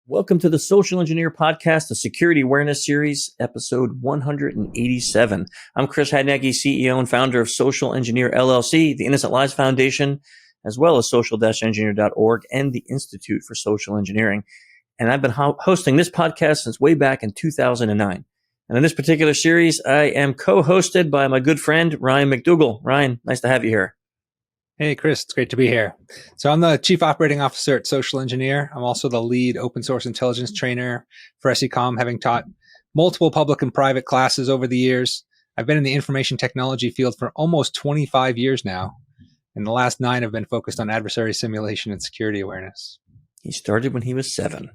Welcome to the Social Engineer Podcast, the Security Awareness Series, episode 187. I'm Chris Hadnecki, CEO and founder of Social Engineer LLC, the Innocent Lives Foundation, as well as social-engineer.org and the Institute for Social Engineering. And I've been hosting this podcast since way back in 2009. And in this particular series, I am co-hosted by my good friend, Ryan McDougall. Ryan, nice to have you here. Hey, Chris, it's great to be here. So I'm the Chief Operating Officer at Social Engineer. I'm also the lead open source intelligence trainer for SECOM, having taught multiple public and private classes over the years. I've been in the information technology field for almost 25 years now, and the last 9 have been focused on adversary simulation and security awareness. He started when he was 7.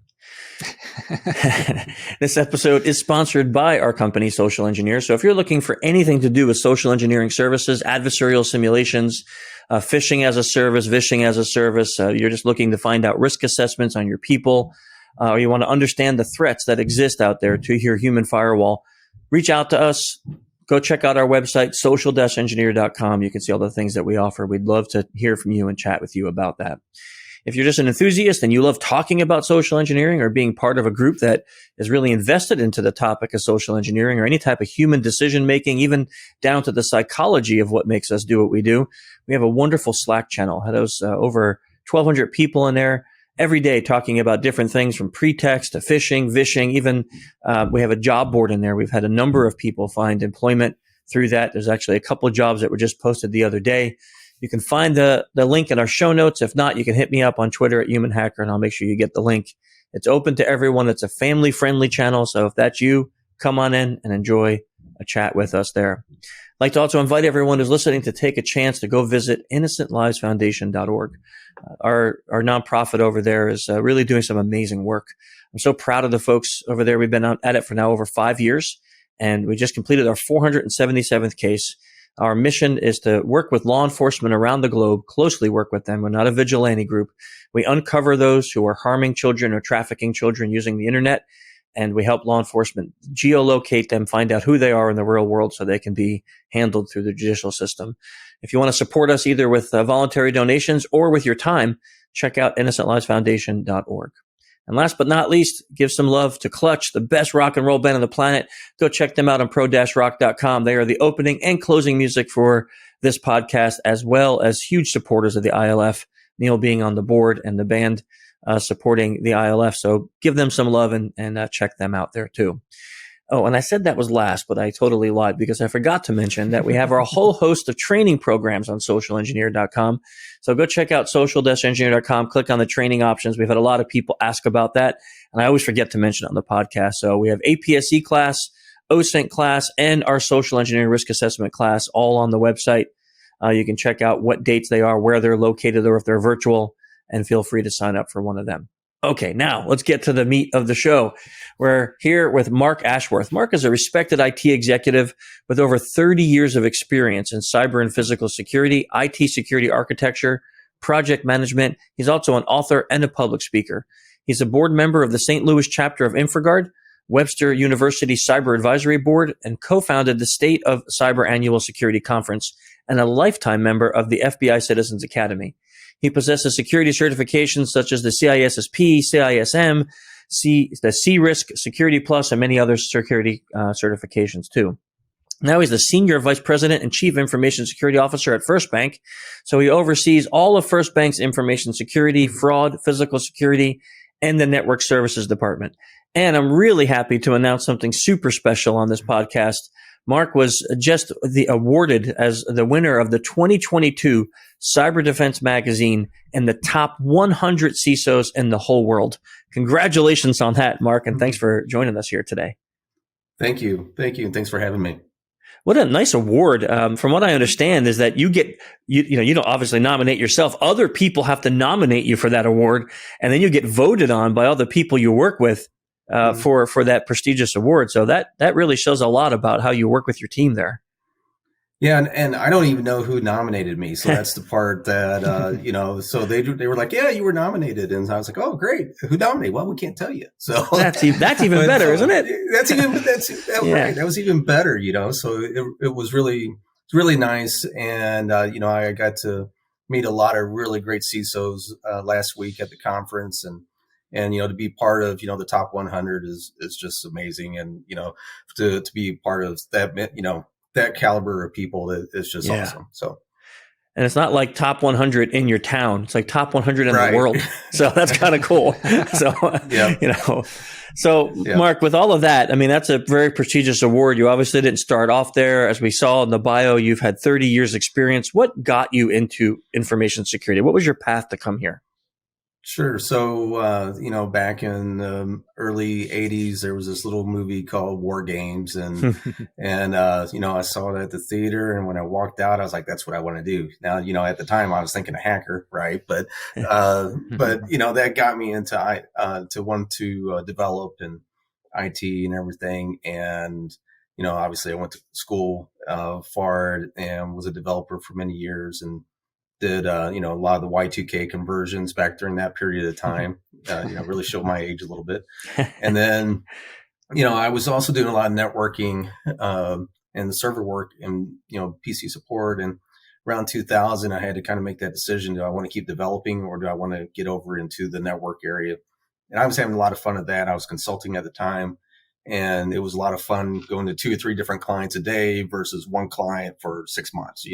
This episode is sponsored by our company, Social Engineer. So if you're looking for anything to do with social engineering services, adversarial simulations, phishing as a service, vishing as a service, you're just looking to find out risk assessments on your people, or you want to understand the threats that exist out there to your human firewall, reach out to us. Go check out our website, social-engineer.com. You can see all the things that we offer. We'd love to hear from you and chat with you about that. If you're just an enthusiast and you love talking about social engineering or being part of a group that is really invested into the topic of social engineering or any type of human decision making, even down to the psychology of what makes us do what we do, we have a wonderful Slack channel. There's over 1,200 people in there every day talking about different things from pretext to phishing, vishing. Even we have a job board in there. We've had a number of people find employment through that. There's actually a couple of jobs that were just posted the other day. You can find the link in our show notes. If not, you can hit me up on Twitter at HumanHacker, and I'll make sure you get the link. It's open to everyone. It's a family-friendly channel, so if that's you, come on in and enjoy a chat with us there. I'd like to also invite everyone who's listening to take a chance to go visit innocentlivesfoundation.org. Our nonprofit over there is really doing some amazing work. I'm so proud of the folks over there. We've been at it for now over 5 years, and we just completed our 477th case. Our mission is to work with law enforcement around the globe, closely work with them. We're not a vigilante group. We uncover those who are harming children or trafficking children using the internet, and we help law enforcement geolocate them, find out who they are in the real world so they can be handled through the judicial system. If you want to support us either with voluntary donations or with your time, check out innocentlivesfoundation.org. And last but not least, give some love to Clutch, the best rock and roll band on the planet. Go check them out on pro-rock.com. They are the opening and closing music for this podcast, as well as huge supporters of the ILF, Neil being on the board and the band supporting the ILF. So give them some love and check them out there too. Oh, and I said that was last, but I totally lied because I forgot to mention that we have our whole host of training programs on socialengineer.com. So go check out social-engineer.com, click on the training options. We've had a lot of people ask about that, and I always forget to mention it on the podcast. So we have APSE class, OSINT class, and our social engineering risk assessment class all on the website. You can check out what dates they are, where they're located, or if they're virtual, and feel free to sign up for one of them. Okay, now let's get to the meat of the show. We're here with Marc Ashworth. Marc is a respected IT executive with over 30 years of experience in cyber and physical security, IT security architecture, project management. He's also an author and a public speaker. He's a board member of the St. Louis Chapter of InfraGard, Webster University Cyber Advisory Board, and co-founded the State of Cyber Annual Security Conference, and a lifetime member of the FBI Citizens Academy. He possesses security certifications such as the CISSP, CISM, the CRISC, Security Plus, and many other security certifications too. Now he's the Senior Vice President and Chief Information Security Officer at First Bank. So he oversees all of First Bank's information security, fraud, physical security, and the Network Services Department. And I'm really happy to announce something super special on this podcast. Marc was just awarded as the winner of the 2022 Cyber Defense Magazine and the top 100 CISOs in the whole world. Congratulations on that, Marc, and thanks for joining us here today. Thank you. And thanks for having me. What a nice award. From what I understand is that you don't obviously nominate yourself. Other people have to nominate you for that award, and then you get voted on by other people you work with for that prestigious award. So that really shows a lot about how you work with your team there. Yeah, and I don't even know who nominated me. So that's the part that so they were like, yeah, you were nominated, and I was like, oh, great. Who nominated? Well, we can't tell you. So that's even better, isn't it? Right. That was even better. So it was really nice, and I got to meet a lot of really great CISOs last week at the conference, and And, to be part of, the top 100 is just amazing. And, to be part of that, that caliber of people is just awesome. So. And it's not like top 100 in your town. It's like top 100 in right. the world. So that's kind of cool. So, Marc, with all of that, I mean, that's a very prestigious award. You obviously didn't start off there. As we saw in the bio, you've had 30 years experience. What got you into information security? What was your path to come here? Sure. So, back in the early 80s, there was this little movie called War Games. And, I saw it at the theater. And when I walked out, I was like, that's what I want to do. Now, at the time I was thinking a hacker, right? But that got me into, to want to develop in IT and everything. And, obviously I went to school for it and was a developer for many years and did, a lot of the Y2K conversions back during that period of time, really showed my age a little bit. And then, I was also doing a lot of networking and the server work and, PC support. And around 2000, I had to kind of make that decision. Do I want to keep developing or do I want to get over into the network area? And I was having a lot of fun at that. I was consulting at the time. And it was a lot of fun going to 2 or 3 different clients a day versus one client for 6 months,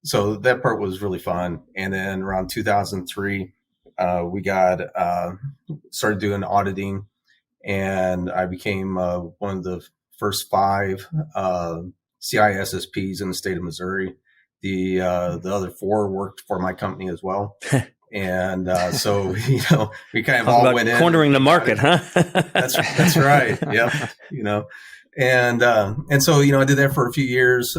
So that part was really fun. And then around 2003, we started doing auditing, and I became one of the first 5 CISSPs in the state of Missouri. The other 4 worked for my company as well. And so, we kind of all went in. Cornering the market, huh? That's right. Yep. And so, I did that for a few years,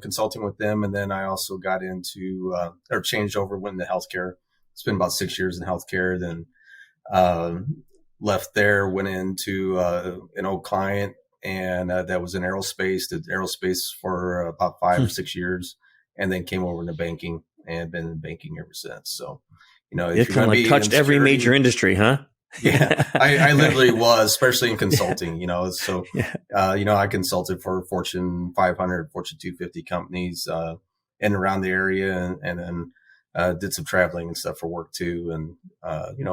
consulting with them. And then I also got into, or changed over, went into healthcare. Spent about 6 years in healthcare, then, left there, went into, an old client, and, that was in aerospace, did aerospace for about 5 or 6 years, and then came over into banking and been in banking ever since. So, it's kind of like touched every major industry, huh? Yeah, I literally was, especially in consulting, so, I consulted for Fortune 500, Fortune 250 companies, in and around the area, and then, did some traveling and stuff for work too. And,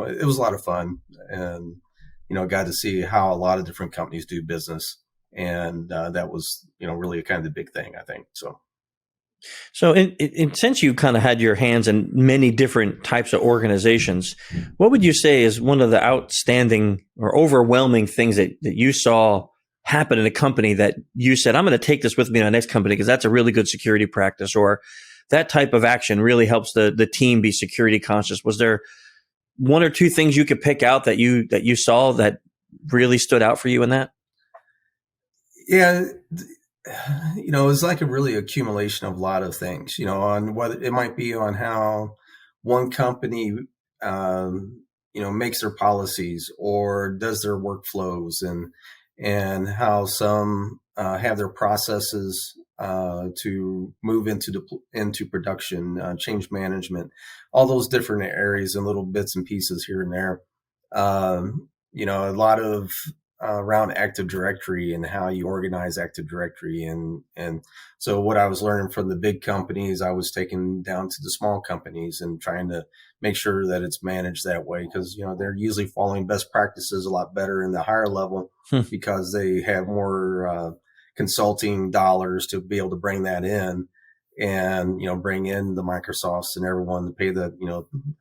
it was a lot of fun, and, got to see how a lot of different companies do business. And, that was, really kind of the big thing, I think. So since you kind of had your hands in many different types of organizations, what would you say is one of the outstanding or overwhelming things that you saw happen in a company that you said, I'm going to take this with me to my next company because that's a really good security practice, or that type of action really helps the team be security conscious? Was there 1 or 2 things you could pick out that you saw that really stood out for you in that? Yeah. It's like a really accumulation of a lot of things, on whether it might be on how one company, makes their policies or does their workflows, and how some have their processes to move into production, change management, all those different areas and little bits and pieces here and there. A lot of around Active Directory and how you organize Active Directory. And so what I was learning from the big companies, I was taking down to the small companies and trying to make sure that it's managed that way. Because, they're usually following best practices a lot better in the higher level because they have more consulting dollars to be able to bring that in and, bring in the Microsofts and everyone to pay the,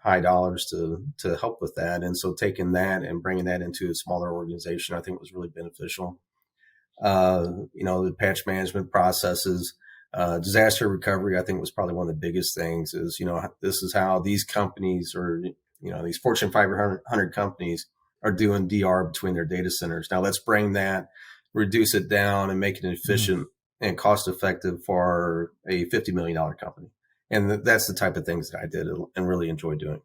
high dollars to help with that. And so taking that and bringing that into a smaller organization, I think was really beneficial. The patch management processes, disaster recovery, I think was probably one of the biggest things is, this is how these companies or, these Fortune 500 companies are doing DR between their data centers. Now let's bring that, reduce it down and make it efficient and cost effective for a $50 million company. And that's the type of things that I did and really enjoyed doing.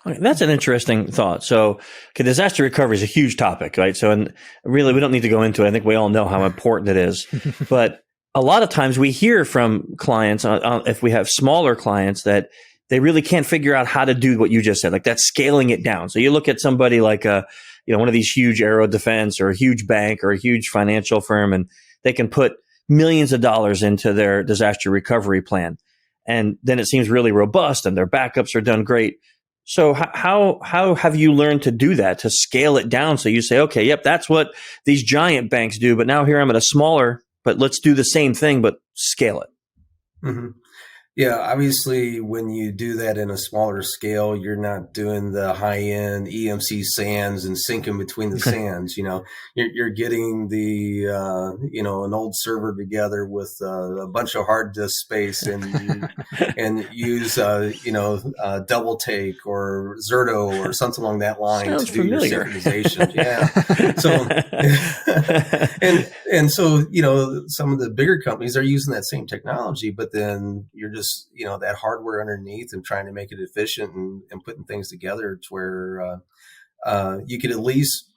Okay, that's an interesting thought. So, disaster recovery is a huge topic, right? So, and really, we don't need to go into it. I think we all know how important it is. But a lot of times we hear from clients, if we have smaller clients, that they really can't figure out how to do what you just said, like that's scaling it down. So you look at somebody like one of these huge aero defense or a huge bank or a huge financial firm, and they can put millions of dollars into their disaster recovery plan. And then it seems really robust and their backups are done great. So how have you learned to do that, to scale it down? So you say, okay, yep, that's what these giant banks do, but now here I'm at a smaller, but let's do the same thing, but scale it. Mm-hmm. Yeah, obviously, when you do that in a smaller scale, you're not doing the high-end EMC sands and syncing between the sands. You're getting the an old server together with a bunch of hard disk space, and use double take or Zerto or something along that line Sounds to do familiar. your synchronization. Yeah, so some of the bigger companies are using that same technology, but then you're just that hardware underneath and trying to make it efficient and putting things together to where you could at least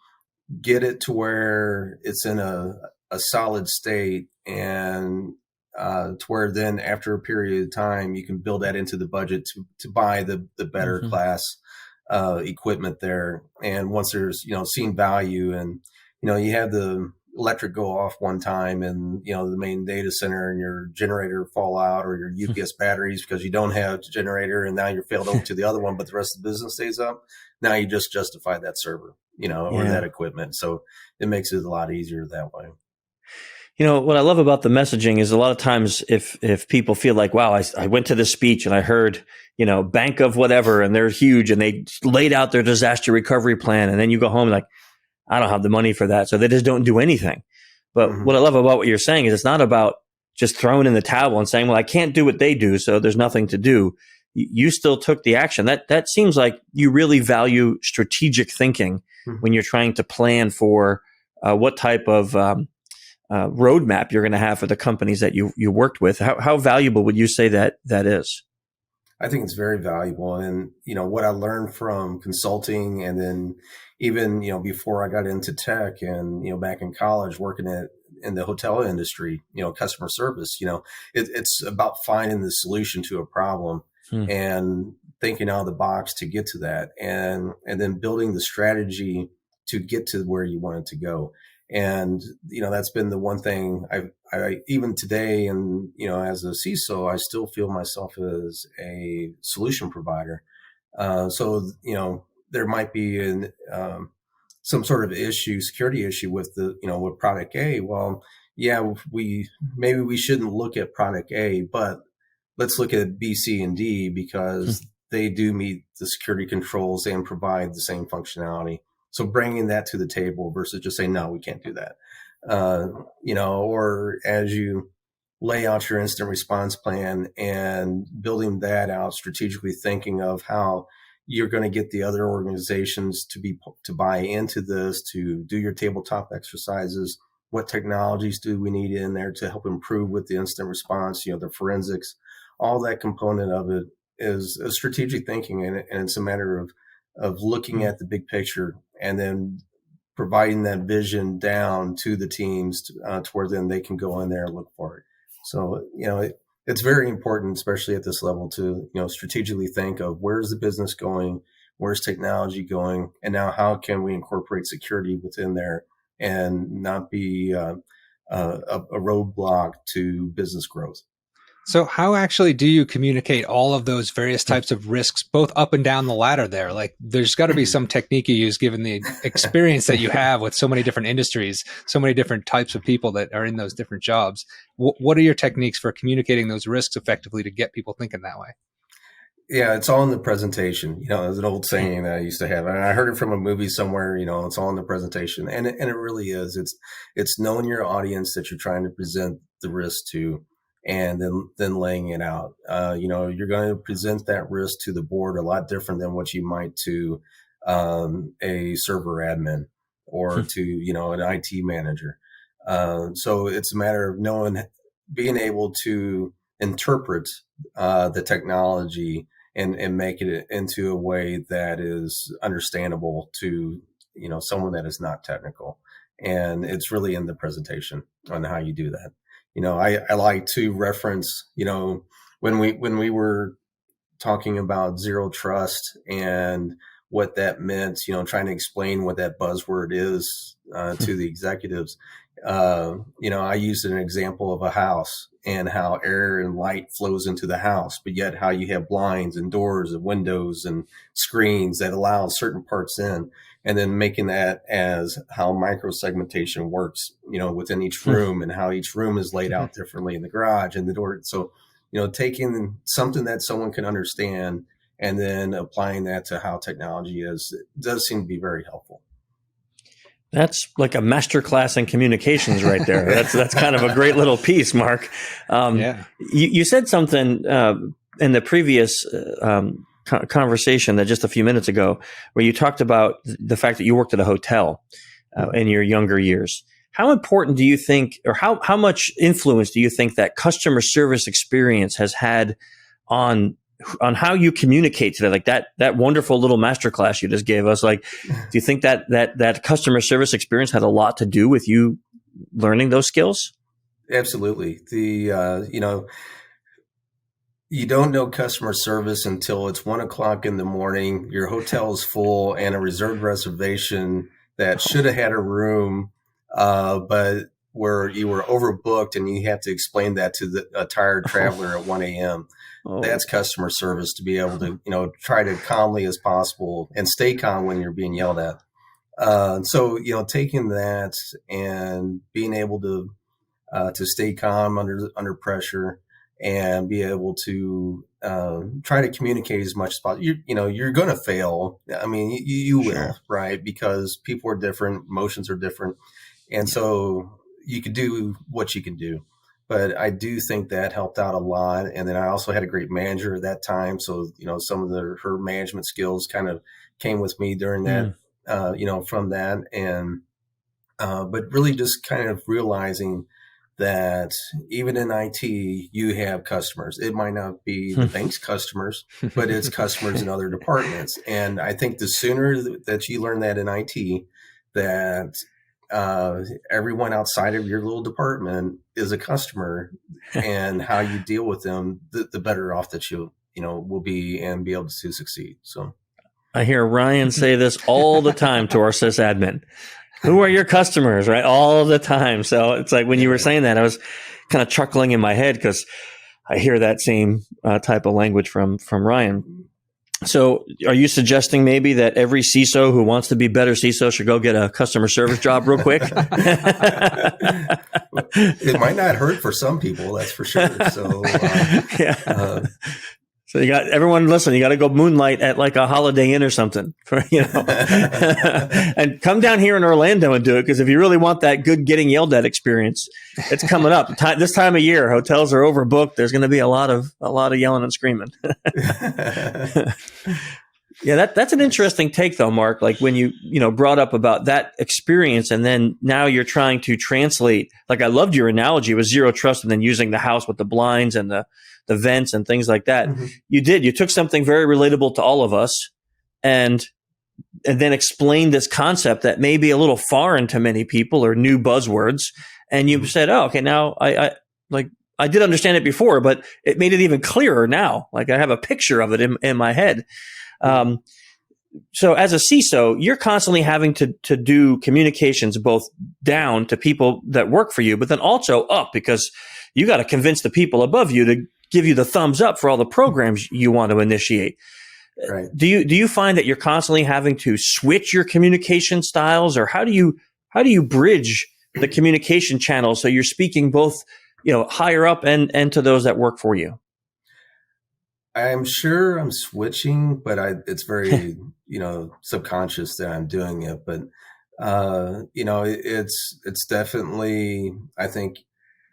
get it to where it's in a solid state, and to where then after a period of time you can build that into the budget to buy the better class equipment there. And once there's seen value, and you have the electric go off one time and the main data center and your generator fall out, or your UPS batteries because you don't have a generator, and now you're failed over to the other one, but the rest of the business stays up. Now you just justify that server, or that equipment. So it makes it a lot easier that way. What I love about the messaging is a lot of times if people feel like, wow, I went to this speech and I heard, bank of whatever, and they're huge and they laid out their disaster recovery plan. And then you go home like, I don't have the money for that. So they just don't do anything. But what I love about what you're saying is it's not about just throwing in the towel and saying, well, I can't do what they do, so there's nothing to do. You still took the action. That seems like you really value strategic thinking when you're trying to plan for what type of roadmap you're going to have for the companies that you worked with. How valuable would you say that is? I think it's very valuable. And, what I learned from consulting, and then even, before I got into tech and, back in college working in the hotel industry, customer service, it's about finding the solution to a problem and thinking out of the box to get to that, and then building the strategy to get to where you want it to go. And, that's been the one thing I even today, and, as a CISO, I still feel myself as a solution provider. So, there might be some sort of security issue with with product A. Well, yeah, maybe we shouldn't look at product A, but let's look at B, C, and D, because they do meet the security controls and provide the same functionality. So bringing that to the table versus just saying, no, we can't do that. Or as you lay out your incident response plan and building that out, strategically thinking of how you're going to get the other organizations to buy into this, to do your tabletop exercises. What technologies do we need in there to help improve with the incident response, the forensics, all that component of it is a strategic thinking. And it's a matter of looking at the big picture and then providing that vision down to the teams to where then they can go in there and look for it. So, it's very important, especially at this level, to, strategically think of where's the business going, where's technology going, and now how can we incorporate security within there and not be a roadblock to business growth. So how actually do you communicate all of those various types of risks, both up and down the ladder there? Like there's got to be some technique you use given the experience that you have with so many different industries, so many different types of people that are in those different jobs. What are your techniques for communicating those risks effectively to get people thinking that way? Yeah, it's all in the presentation. There's an old saying that I used to have, and I heard it from a movie somewhere. It's all in the presentation, and it really is. It's knowing your audience that you're trying to present the risk to, and then laying it out. You're going to present that risk to the board a lot different than what you might to a server admin or to an IT manager. So it's a matter of being able to interpret the technology and make it into a way that is understandable to someone that is not technical. And it's really in the presentation on how you do that. I like to reference, when we were talking about zero trust and what that meant, trying to explain what that buzzword is to the executives. I used an example of a house and how air and light flows into the house, but yet how you have blinds and doors and windows and screens that allow certain parts in, and then making that as how microsegmentation works, within each room and how each room is laid out differently in the garage and the door. So, taking something that someone can understand and then applying that to how technology is, it does seem to be very helpful. That's like a masterclass in communications right there. That's kind of a great little piece, Mark. You said something in the previous conversation that just a few minutes ago, where you talked about the fact that you worked at a hotel in your younger years. How important do you think, or how much influence do you think that customer service experience has had on how you communicate today? Like that wonderful little masterclass you just gave us. Like, do you think that customer service experience had a lot to do with you learning those skills? Absolutely. You don't know customer service until it's 1:00 in the morning. Your hotel is full and a reserved reservation that should have had a room, but where you were overbooked, and you have to explain that to a tired traveler at 1 a.m. That's customer service, to be able to, try to calmly as possible and stay calm when you're being yelled at. So, taking that and being able to stay calm under pressure and be able to try to communicate as much as possible. You're going to fail. I mean, you will, right? Because people are different, emotions are different. And so you can do what you can do. But I do think that helped out a lot. And then I also had a great manager at that time. So, some of her management skills kind of came with me during that, from that. And, but really just kind of realizing that even in IT, you have customers. It might not be the bank's customers, but it's customers in other departments. And I think the sooner that you learn that in IT, that everyone outside of your little department is a customer, and how you deal with them, the better off that you will be and be able to succeed. So I hear Ryan say this all the time to our sysadmin. Who are your customers, right? All the time. So it's like when you were saying that, I was kind of chuckling in my head because I hear that same type of language from Ryan. So are you suggesting maybe that every CISO who wants to be better CISO should go get a customer service job real quick? It might not hurt for some people, that's for sure. So, so you got everyone listen, you got to go moonlight at like a Holiday Inn or something, and come down here in Orlando and do it. Because if you really want that good getting yelled at experience, it's coming up. This time of year, hotels are overbooked. There's going to be a lot of yelling and screaming. Yeah, that's an interesting take though, Mark. Like when you brought up about that experience, and then now you're trying to translate. Like I loved your analogy with zero trust, and then using the house with the blinds and the vents and things like that. Mm-hmm. You took something very relatable to all of us, and then explained this concept that may be a little foreign to many people or new buzzwords. And you said, "Oh, okay, now I did understand it before, but it made it even clearer now. Like I have a picture of it in my head." So as a CISO, you're constantly having to do communications both down to people that work for you, but then also up, because you got to convince the people above you to give you the thumbs up for all the programs you want to initiate. Right. Do you find that you're constantly having to switch your communication styles, or how do you bridge the communication channels so you're speaking both, higher up and to those that work for you? I'm sure I'm switching, but it's very, subconscious that I'm doing it. But, it's definitely, I think,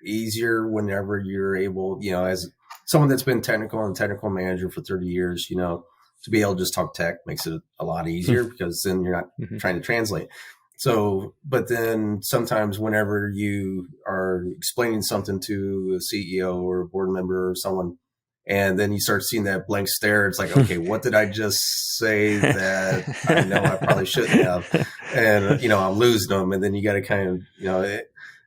easier whenever you're able, as someone that's been technical manager for 30 years, to be able to just talk tech makes it a lot easier because then you're not trying to translate. So, but then sometimes whenever you are explaining something to a CEO or a board member or someone, and then you start seeing that blank stare, it's like, okay, what did I just say that I know I probably shouldn't have? And, I'm losing them. And then you got to kind of,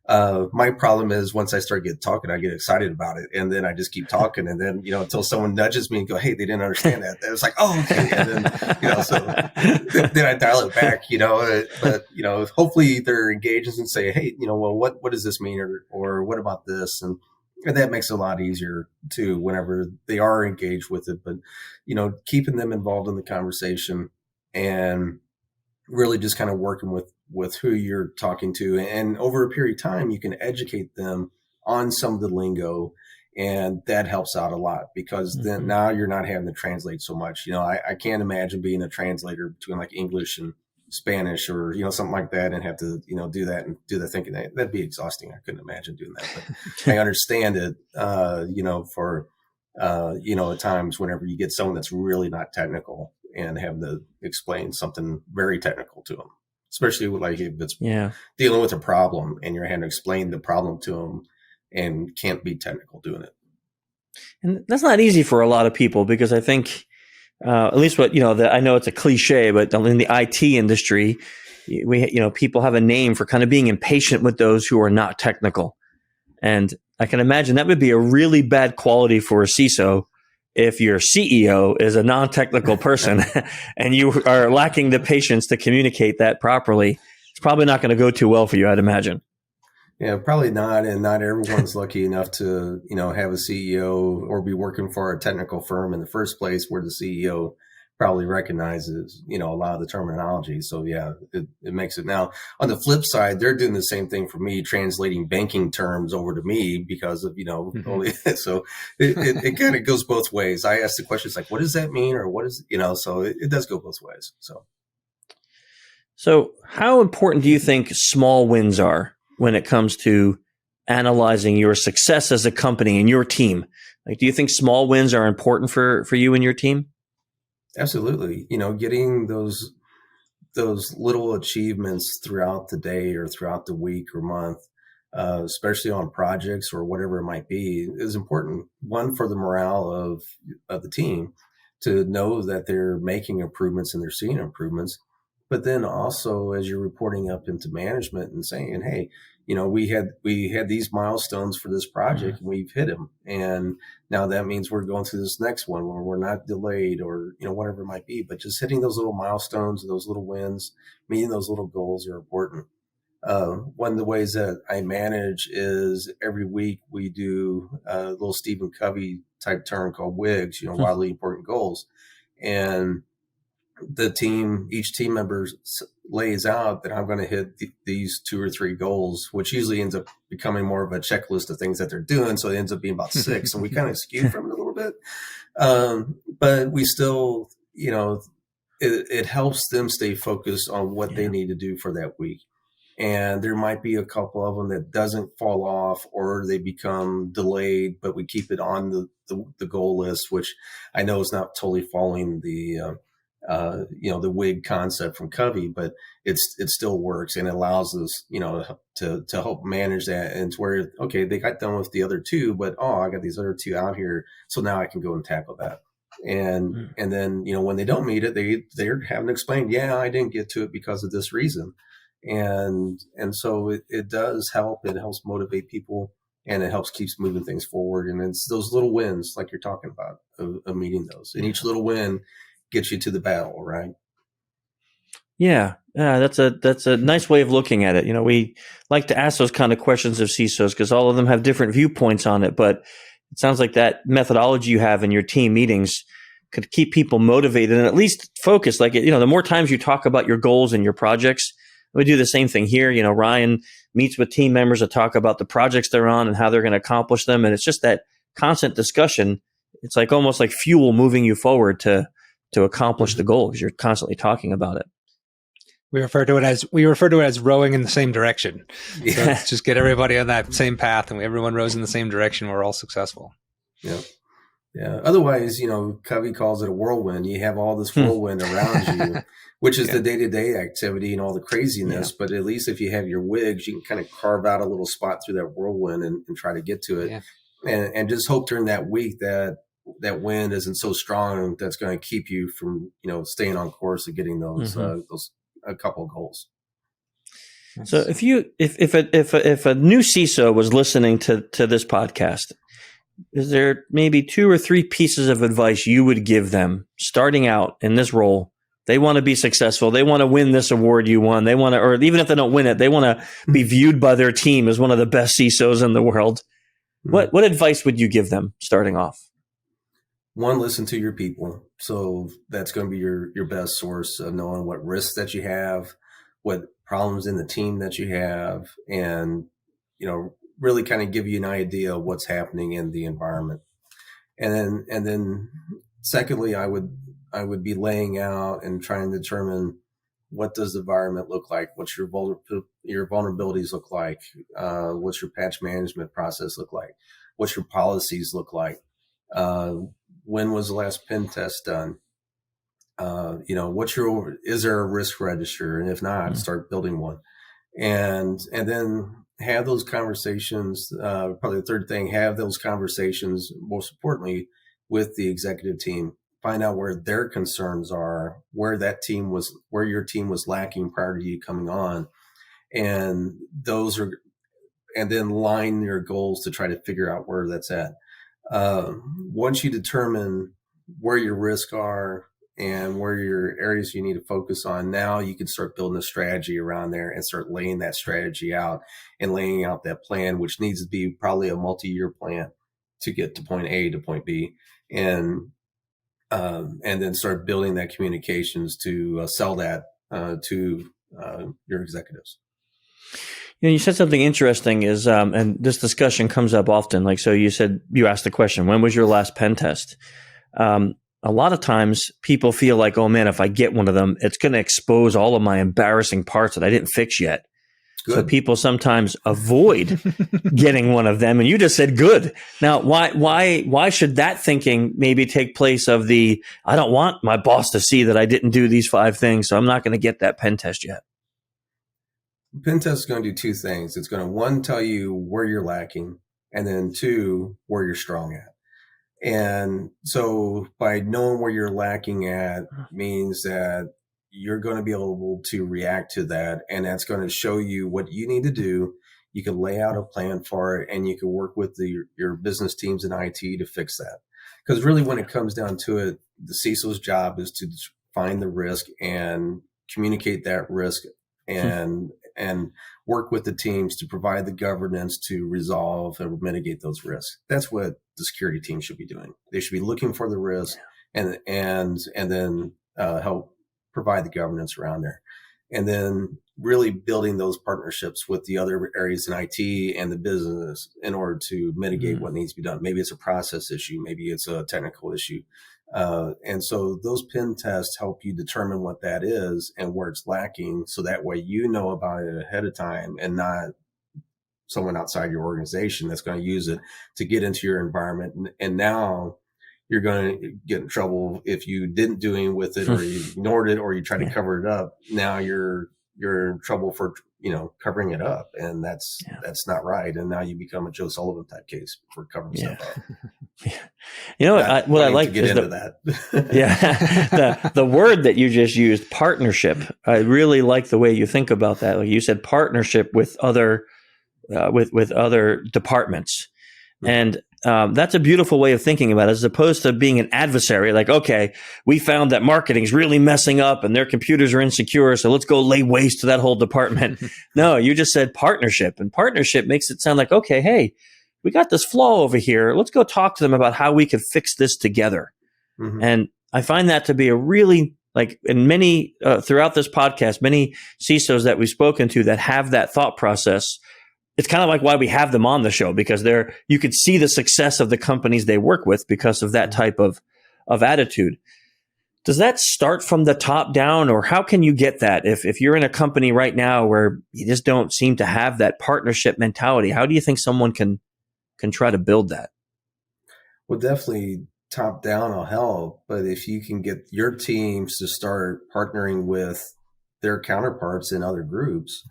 My problem is once I start talking, I get excited about it, and then I just keep talking, and then until someone nudges me and go, "Hey, they didn't understand that." It was like, "Oh, okay," and then so then I dial it back, But hopefully they're engaged and say, "Hey, well, what does this mean, or what about this?" And that makes it a lot easier too whenever they are engaged with it. But keeping them involved in the conversation and really just kind of working with who you're talking to, and over a period of time you can educate them on some of the lingo, and that helps out a lot because then now you're not having to translate so much. I can't imagine being a translator between like English and Spanish or something like that, and have to do that and do the thinking. That'd be exhausting. I couldn't imagine doing that, but I understand it. For at times whenever you get someone that's really not technical and having to explain something very technical to them, especially like if it's dealing with a problem and you're having to explain the problem to them and can't be technical doing it. And that's not easy for a lot of people because I think, at least what, I know it's a cliche, but in the IT industry, people have a name for kind of being impatient with those who are not technical. And I can imagine that would be a really bad quality for a CISO if your CEO is a non-technical person and you are lacking the patience to communicate that properly. It's probably not going to go too well for you, I'd imagine. Yeah, probably not. And not everyone's lucky enough to, have a CEO or be working for a technical firm in the first place where the CEO probably recognizes, a lot of the terminology. So yeah, it makes it. Now on the flip side, they're doing the same thing for me, translating banking terms over to me because of, only, so it kind of goes both ways. I ask the questions like, what does that mean? Or what is, so it does go both ways. So how important do you think small wins are when it comes to analyzing your success as a company and your team? Like, do you think small wins are important for you and your team? Absolutely. Getting those little achievements throughout the day or throughout the week or month, especially on projects or whatever it might be, is important. One, for the morale of the team to know that they're making improvements and they're seeing improvements. But then also as you're reporting up into management and saying, hey, we had these milestones for this project and we've hit them. And now that means we're going through this next one where we're not delayed or, whatever it might be, but just hitting those little milestones, those little wins, meeting those little goals are important. One of the ways that I manage is every week we do a little Stephen Covey type term called WIGs, wildly important goals. And each team member lays out that I'm going to hit these 2 or 3 goals, which usually ends up becoming more of a checklist of things that they're doing. So it ends up being about 6 and we kind of skew from it a little bit. But we still, it helps them stay focused on what they need to do for that week. And there might be a couple of them that doesn't fall off or they become delayed, but we keep it on the goal list, which I know is not totally following the WIG concept from Covey, but it still works and it allows us, to help manage that. And it's where, okay, they got done with the other 2, but I got these other 2 out here. So now I can go and tackle that. And then, when they don't meet it, they're having to explain, yeah, I didn't get to it because of this reason. And so it does help. It helps motivate people and it helps keeps moving things forward. And it's those little wins, like you're talking about, of meeting those. And each little win gets you to the battle, right? Yeah, that's a nice way of looking at it. We like to ask those kind of questions of CISOs because all of them have different viewpoints on it. But it sounds like that methodology you have in your team meetings could keep people motivated and at least focused. Like, the more times you talk about your goals and your projects, we do the same thing here. Ryan meets with team members to talk about the projects they're on and how they're going to accomplish them. And it's just that constant discussion. It's like almost like fuel moving you forward to accomplish the goal because you're constantly talking about it. We refer to it as rowing in the same direction. Yeah. So let's just get everybody on that same path and everyone rows in the same direction. We're all successful. Yeah. Yeah. Otherwise, Covey calls it a whirlwind. You have all this whirlwind around you, which is the day-to-day activity and all the craziness. Yeah. But at least if you have your WIGs, you can kind of carve out a little spot through that whirlwind and try to get to it. Yeah. And just hope during that week that wind isn't so strong that's going to keep you from, staying on course and getting those a couple of goals. So if a new CISO was listening to this podcast, is there maybe 2 or 3 pieces of advice you would give them starting out in this role? They want to be successful. They want to win this award you won. They want to, or even if they don't win it, they want to be viewed by their team as one of the best CISOs in the world. What advice would you give them starting off? One, listen to your people. So that's going to be your best source of knowing what risks that you have, what problems in the team that you have, and, really kind of give you an idea of what's happening in the environment. And then secondly, I would be laying out and trying to determine what does the environment look like? What's your vulnerabilities look like? What's your patch management process look like? What's your policies look like? When was the last pen test done? Is there a risk register? And if not, start building one. And then have those conversations. Probably the third thing, have those conversations, most importantly, with the executive team. Find out where their concerns are, where your team was lacking prior to you coming on. And then line your goals to try to figure out where that's at. Once you determine where your risks are and where your areas you need to focus on, now you can start building a strategy around there and start laying that strategy out and laying out that plan, which needs to be probably a multi-year plan to get to point A to point B. And then start building that communications to sell that to your executives. You said something interesting is, and this discussion comes up often. Like, so you asked the question, when was your last pen test? A lot of times people feel like, oh man, if I get one of them, it's going to expose all of my embarrassing parts that I didn't fix yet. Good. So people sometimes avoid getting one of them. And you just said good. Now, why should that thinking maybe take place of I don't want my boss to see that I didn't do these 5 things, so I'm not going to get that pen test yet? Pen test is going to do 2 things. It's going to, 1, tell you where you're lacking, and then 2, where you're strong at. And so by knowing where you're lacking at means that you're going to be able to react to that. And that's going to show you what you need to do. You can lay out a plan for it, and you can work with your business teams in IT to fix that. Because really, when it comes down to it, the CISO's job is to find the risk and communicate that risk and work with the teams to provide the governance to resolve and mitigate those risks. That's what the security team should be doing. They should be looking for the risk and then help provide the governance around there. And then really building those partnerships with the other areas in IT and the business in order to mitigate what needs to be done. Maybe it's a process issue. Maybe it's a technical issue. And so those pen tests help you determine what that is and where it's lacking. So that way, you know about it ahead of time and not someone outside your organization that's going to use it to get into your environment. And now you're going to get in trouble if you didn't do anything with it, or you ignored it, or you try to cover it up. Now you're in trouble for, covering it up, and that's not right. And now you become a Joe Sullivan type case for covering stuff up. What I like to get is into that. the word that you just used, partnership. I really like the way you think about that. Like you said, partnership with other with other departments, and that's a beautiful way of thinking about it, as opposed to being an adversary. Like, okay, we found that marketing's really messing up and their computers are insecure, so let's go lay waste to that whole department. No, you just said partnership, and partnership makes it sound like, okay, hey, we got this flaw over here. Let's go talk to them about how we could fix this together. Mm-hmm. And I find that to be a really, like, in many, throughout this podcast, many CISOs that we've spoken to that have that thought process, it's kind of like why we have them on the show, because you could see the success of the companies they work with because of that type of attitude. Does that start from the top down, or how can you get that? If you're in a company right now where you just don't seem to have that partnership mentality, how do you think someone can try to build that? Well, definitely top down will help, but if you can get your teams to start partnering with their counterparts in other groups,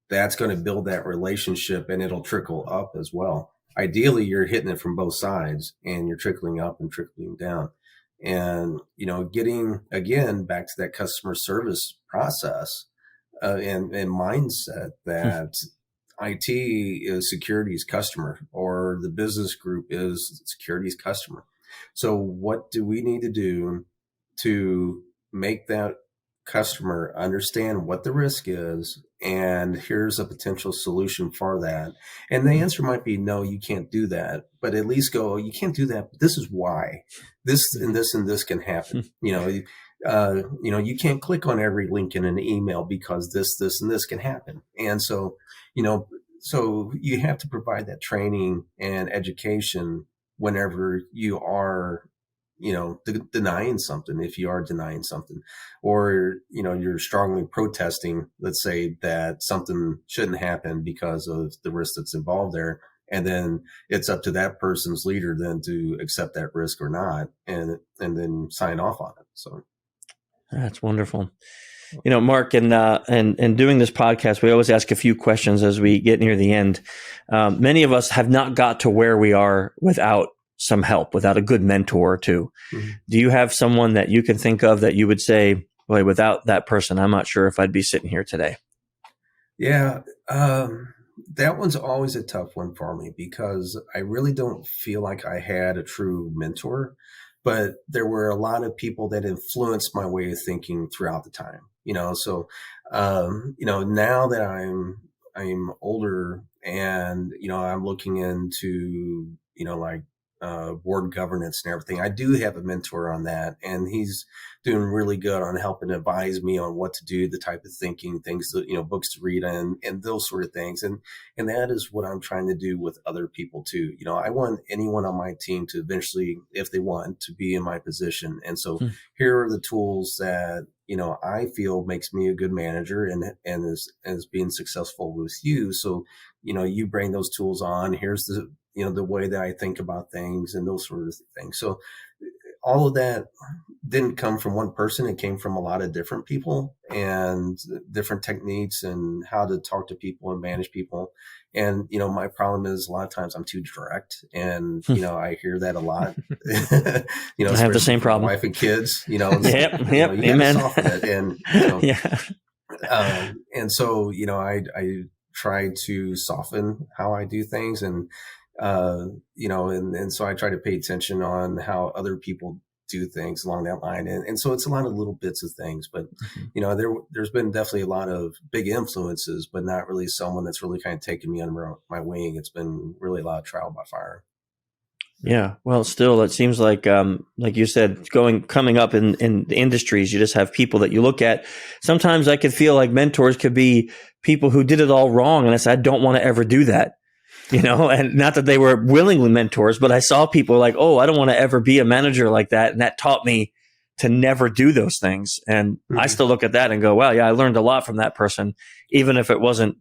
that's going to build that relationship, and it'll trickle up as well. Ideally, you're hitting it from both sides, and you're trickling up and trickling down. And, getting, again, back to that customer service process, and mindset that IT is security's customer, or the business group is security's customer. So what do we need to do to make that customer understand what the risk is, and here's a potential solution for that? And the answer might be no, you can't do that, but at least go, you can't do that, but this is why this and this and this can happen. You can't click on every link in an email because this and this can happen. And so so you have to provide that training and education whenever you are denying something, if you are denying something, or, you're strongly protesting, let's say, that something shouldn't happen because of the risk that's involved there. And then it's up to that person's leader then to accept that risk or not, and then sign off on it. So that's wonderful. Mark, and doing this podcast, we always ask a few questions as we get near the end. Many of us have not got to where we are without some help, without a good mentor or two. Mm-hmm. Do you have someone that you can think of that you would say, boy, without that person, I'm not sure if I'd be sitting here today? Yeah, that one's always a tough one for me, because I really don't feel like I had a true mentor, but there were a lot of people that influenced my way of thinking throughout the time. So now that I'm older, and I'm looking into board governance and everything, I do have a mentor on that, and he's doing really good on helping advise me on what to do, the type of thinking, things that, books to read, and those sort of things. And that is what I'm trying to do with other people too. I want anyone on my team to eventually, if they want, to be in my position. And so here are the tools that, I feel makes me a good manager and is being successful with you. So, you bring those tools on. Here's the way that I think about things and those sort of things. So all of that didn't come from one person. It came from a lot of different people and different techniques and how to talk to people and manage people. And, my problem is a lot of times I'm too direct, and, I hear that a lot. I have the same problem. Wife and kids, Yep. You Amen. soften it. And, yeah. And so, I try to soften how I do things, and, and so I try to pay attention on how other people do things along that line. And so it's a lot of little bits of things, but, there's been definitely a lot of big influences, but not really someone that's really kind of taken me under my wing. It's been really a lot of trial by fire. Yeah. Well, still, it seems like you said, coming up in the industries, you just have people that you look at. Sometimes I could feel like mentors could be people who did it all wrong. And I said, I don't want to ever do that. And not that they were willingly mentors, but I saw people like, oh, I don't want to ever be a manager like that. And that taught me to never do those things. And I still look at that and go, wow, yeah, I learned a lot from that person, even if it wasn't,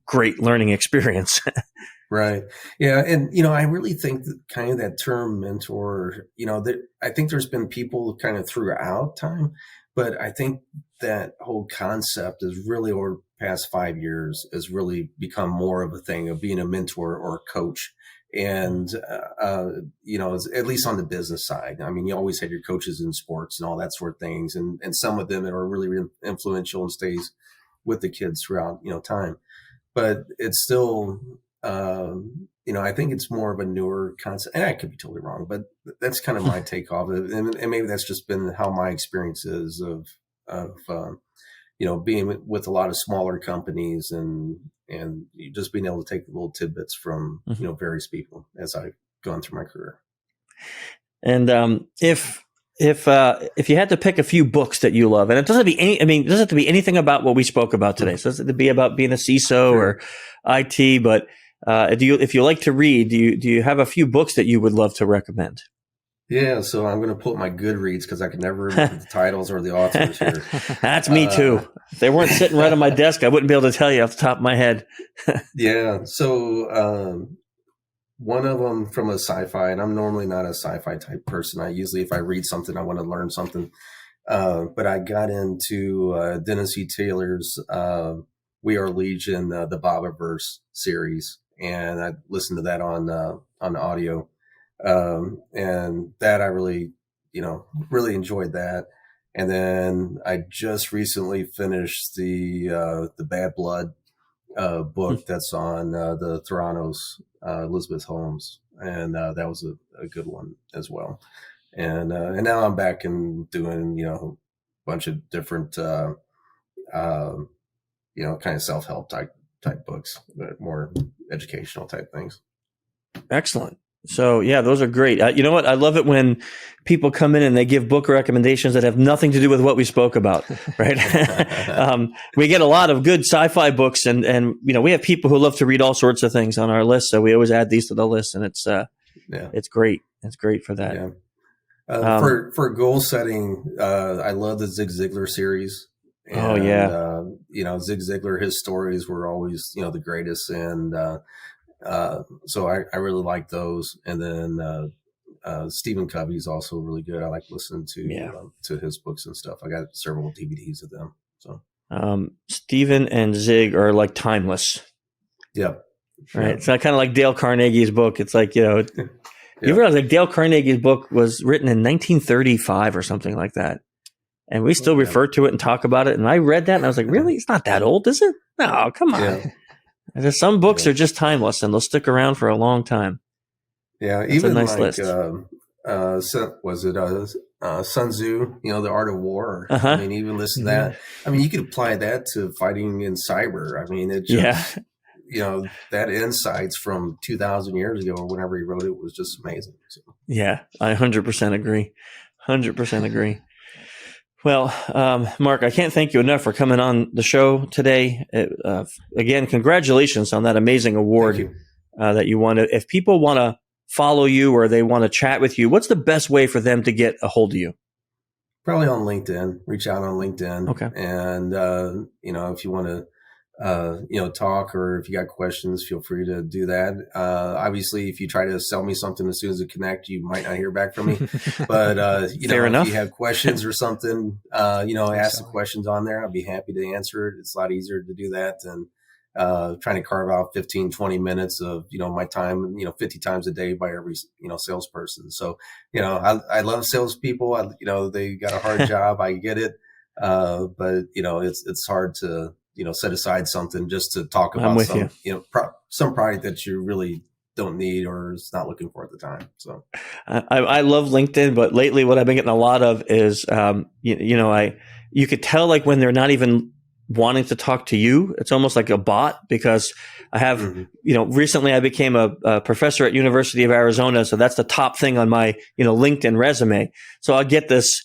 great learning experience. Right. Yeah. And, I really think that kind of that term mentor, I think there's been people kind of throughout time, but I think that whole concept is really, over the past 5 years, has really become more of a thing of being a mentor or a coach. And, at least on the business side, I mean, you always had your coaches in sports and all that sort of things. And some of them that are really influential and stays with the kids throughout, time, but it's still, I think it's more of a newer concept, and I could be totally wrong, but that's kind of my take off it. And maybe that's just been how my experience is of being with a lot of smaller companies and just being able to take little tidbits from, various people as I've gone through my career. And, if you had to pick a few books that you love, and it doesn't have to be anything about what we spoke about today. So it doesn't have to be about being a CISO or IT, but if you like to read, do you have a few books that you would love to recommend? Yeah, so I'm going to pull up my Goodreads because I can never remember the titles or the authors here. That's me too. If they weren't sitting right on my desk, I wouldn't be able to tell you off the top of my head. Yeah, so one of them from a sci-fi, and I'm normally not a sci-fi type person. If I read something, I want to learn something. But I got into Dennis E. Taylor's We Are Legion, the Bobiverse series, and I listened to that on audio. And that I really, really enjoyed that. And then I just recently finished the Bad Blood book that's on the Theranos, Elizabeth Holmes, and that was a good one as well. And now I'm back and doing a bunch of different kind of self-help type books, but more educational type things. Excellent. So yeah, those are great. You know what? I love it when people come in and they give book recommendations that have nothing to do with what we spoke about, right? We get a lot of good sci-fi books, and we have people who love to read all sorts of things on our list, so we always add these to the list, and it's great. It's great for that. Yeah. For goal setting, I love the Zig Ziglar series. And, Zig Ziglar, his stories were always the greatest, and so I really like those. And then Stephen Covey's also really good. I like listening to his books and stuff. I got several DVDs of them. So Stephen and Zig are like timeless. Yep. Right. It's kind of like Dale Carnegie's book. It's like, you realize like Dale Carnegie's book was written in 1935 or something like that. And we still refer to it and talk about it. And I read that and I was like, really? It's not that old, is it? No, come on. Yeah. Some books are just timeless and they'll stick around for a long time. Yeah. That's even a nice like, list. Was it Sun Tzu, The Art of War? Uh-huh. I mean, even listen to that. I mean, you could apply that to fighting in cyber. I mean, it just, that insights from 2,000 years ago or whenever he wrote it was just amazing. So. Yeah, I 100% agree. 100% agree. Well, Mark, I can't thank you enough for coming on the show today. Again, congratulations on that amazing award that you won. If people want to follow you or they want to chat with you, what's the best way for them to get a hold of you? Probably on LinkedIn. Reach out on LinkedIn. Okay. And, if you want to, talk or if you got questions, feel free to do that. Obviously, if you try to sell me something as soon as it connect, you might not hear back from me. But, Fair enough. if you have questions or something, ask the questions on there. I'll be happy to answer it. It's a lot easier to do that than trying to carve out 15, 20 minutes of, my time, 50 times a day by every, salesperson. So, I love salespeople. They got a hard job. I get it. But, it's hard to, set aside something just to talk about some product that you really don't need or is not looking for at the time. So I love LinkedIn, but lately what I've been getting a lot of is, you could tell like when they're not even wanting to talk to you, it's almost like a bot because I have, recently I became a professor at University of Arizona. So that's the top thing on my, LinkedIn resume. So I'll get this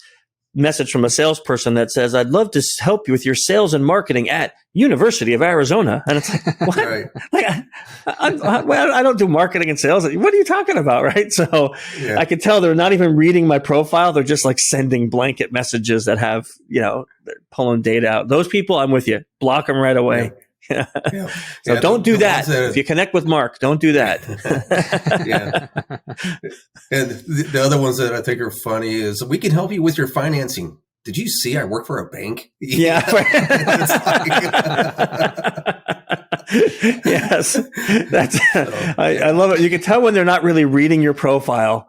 message from a salesperson that says, I'd love to help you with your sales and marketing at University of Arizona. And it's like, what? Right. Like, I don't do marketing and sales. What are you talking about? Right. So I could tell they're not even reading my profile. They're just like sending blanket messages that have, they're pulling data out. Those people, I'm with you. Block them right away. So don't do that. If you connect with Mark, don't do that. And the other ones that I think are funny is we can help you with your financing. Did you see I work for a bank? Yeah. Yes. I love it. You can tell when they're not really reading your profile.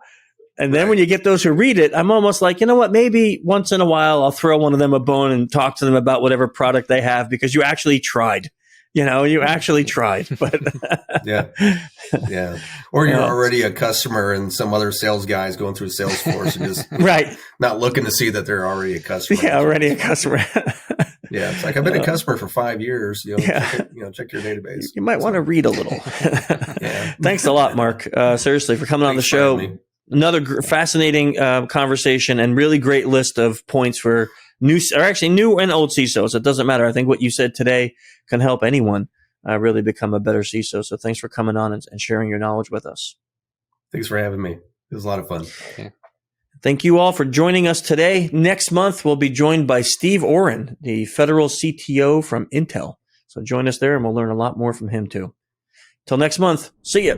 And then when you get those who read it, I'm almost like, you know what, maybe once in a while I'll throw one of them a bone and talk to them about whatever product they have because you actually tried. You actually tried, but yeah. Or you're already a customer and some other sales guy is going through Salesforce and just not looking to see that they're already a customer. Yeah, already a customer. Yeah, it's like I've been a customer for 5 years. Check your database. You might want to read a little. Thanks a lot, Mark. Seriously, for coming on the show. Another fascinating conversation and really great list of points for new and old CISOs. It doesn't matter. I think what you said today can help anyone really become a better CISO. So thanks for coming on and sharing your knowledge with us. Thanks for having me. It was a lot of fun. Okay. Thank you all for joining us today. Next month, we'll be joined by Steve Oren, the federal CTO from Intel. So join us there and we'll learn a lot more from him too. Till next month. See ya.